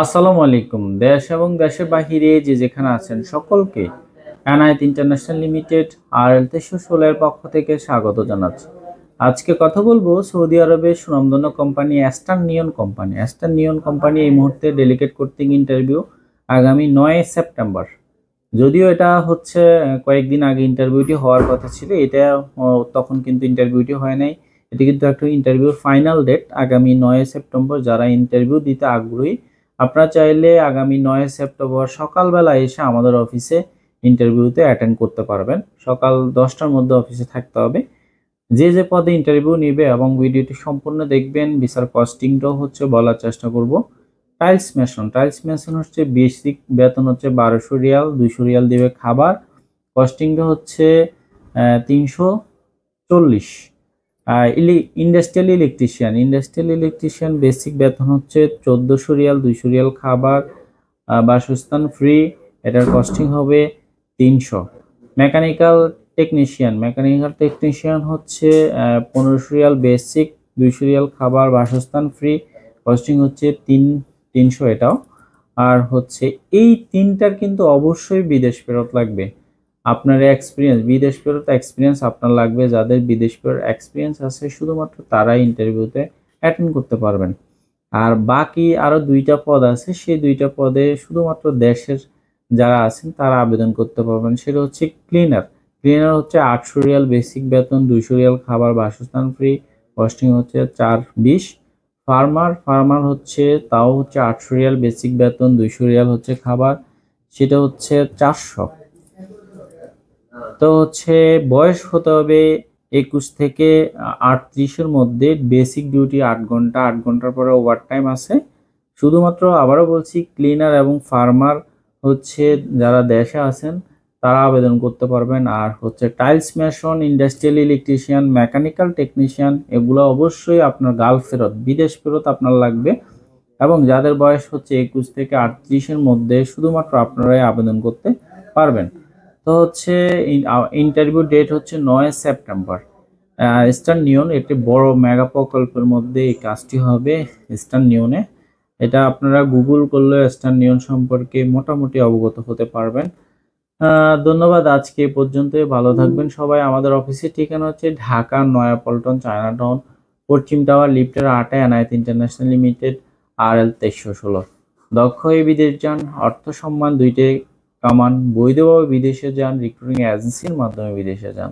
আসসালামু আলাইকুম। দেশ এবং দেশের বাহিরে যে যেখানে আছেন সকলকে এনায়েত ইন্টারন্যাশনাল লিমিটেড আর এল 316 এর পক্ষ থেকে স্বাগত জানাচ্ছি। আজকে কথা বলবো সৌদি আরবের সুনামধন্য কোম্পানি অ্যাস্টার নিয়ন কোম্পানি এই মুহূর্তে ডেলিগেট কর্তৃক ইন্টারভিউ আগামী 9 সেপ্টেম্বর। যদিও এটা হচ্ছে কয়েকদিন আগে ইন্টারভিউটি হওয়ার কথা ছিল, এটা তখন কিন্তু ইন্টারভিউটি হয় নাই। এটি কিন্তু একটা ইন্টারভিউর ফাইনাল ডেট আগামী 9 সেপ্টেম্বর। যারা ইন্টারভিউ দিতে আগ্রহী আপনারা চাইলে আগামী 9 সেপ্টেম্বর সকালবেলা এসে আমাদের অফিসে ইন্টারভিউতে অ্যাটেন্ড করতে পারবেন। সকাল 10টার মধ্যে অফিসে থাকতে হবে। যে যে পদে ইন্টারভিউ নিবে এবং ভিডিওটি সম্পূর্ণ দেখবেন। ভিসার কস্টিংটাও হচ্ছে বলার চেষ্টা করব। টাইলস মেশন হচ্ছে বেসিক বেতন হচ্ছে 1200 রিয়াল, 200 রিয়াল দিবে খাবার। কস্টিংটা হচ্ছে 340। ইন্ডাস্ট্রিয়াল ইলেকট্রিশিয়ান বেসিক বেতন হচ্ছে 1400 রিয়াল, 200 রিয়াল খাবার, বাসস্থান ফ্রি। এটার কস্টিং হবে 300। মেকানিক্যাল টেকনিশিয়ান হচ্ছে 1500 রিয়াল বেসিক, 200 রিয়াল খাবার, বাসস্থান ফ্রি। কস্টিং হচ্ছে 300 এটাও। আর হচ্ছে এই তিনটার কিন্তু অবশ্যই বিদেশ ফেরত লাগবে। আপনার বিদেশ ফেরত এক্সপিরিয়েন্স আপনার লাগবে। যাদের বিদেশ ফেরত এক্সপিরিয়েন্স আছে শুধুমাত্র তারাই ইন্টারভিউতে অ্যাটেন্ড করতে পারবেন। আর বাকি আরো 2টা পদ আছে, সেই 2টা পদে শুধুমাত্র দেশের যারা আছেন তারা আবেদন করতে পারবেন। সেটা হচ্ছে ক্লিনার হচ্ছে 800 রিয়াল বেসিক বেতন, 200 রিয়াল খাবার, বাসস্থান ফ্রি। কস্টিং হচ্ছে 420। ফার্মার হচ্ছে তাও হচ্ছে 800 রিয়াল বেসিক বেতন, 200 রিয়াল হচ্ছে খাবার, সেটা হচ্ছে 400। তো হচ্ছে বয়স হতে হবে 21 থেকে 38-এর মধ্যে। বেসিক ডিউটি 8 ঘন্টা, 8 ঘন্টার পরে ওভারটাইম আছে। শুধুমাত্র আবারও বলছি ক্লিনার এবং ফার্মার হচ্ছে যারা দেশে আছেন তারা আবেদন করতে পারবেন। আর হচ্ছে tiles mason, industrial electrician, mechanical technician এগুলো অবশ্যই আপনার বিদেশ ফেরত আপনার লাগবে। এবং যাদের বয়স হচ্ছে 21 থেকে 38-এর মধ্যে শুধুমাত্র আপনারাই আবেদন করতে পারবেন। তো হচ্ছে ইন্টারভিউ ডেট হচ্ছে 9 সেপ্টেম্বর। ইস্টার্ন নিয়ন একটি বড় মেগা প্রকল্পের মধ্যে এই কাজটি হবে ইস্টার্ন নিয়নে। এটা আপনারা গুগল করলে ইস্টার্ন নিয়ন সম্পর্কে মোটামুটি অবগত হতে পারবেন। ধন্যবাদ। আজকে এ পর্যন্তই। ভালো থাকবেন সবাই। আমাদের অফিসের ঠিকানা হচ্ছে ঢাকা নয়াপল্টন চায়না টাউন, পশ্চিম টাওয়ার, লিফটের 8-এ এনায়েত ইন্টারন্যাশনাল লিমিটেড, RL 2316। দক্ষ হয়ে বিদেশ যান, অর্থ সম্মান দুইটাই কামান, বৈধভাবে বিদেশে যান, রিক্রুটিং এজেন্সির মাধ্যমে বিদেশে যান।